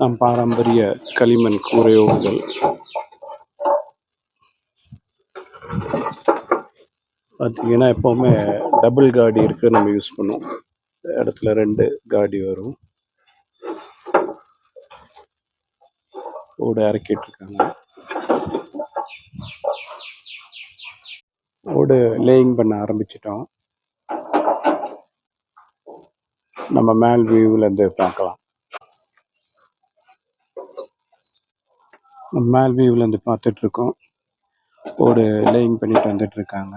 நம் பாரம்பரிய களிமண் கூரை ஓடுதல். பார்த்தீங்கன்னா எப்போவுமே டபுள் காடி இருக்கு நம்ம யூஸ் பண்ணுவோம். இடத்துல 2 காடி வரும். ஓடு இறக்கிட்டு இருக்காங்க. ஓடு லேயிங் பண்ண ஆரம்பிச்சிட்டோம். நம்ம மேல் வியூவில் இருந்து பார்க்கலாம். மேல் வியூவில் இருந்து பார்த்துட்டு இருக்கோம். ஓடு லேயிங் பண்ணிட்டு வந்துட்டு இருக்காங்க.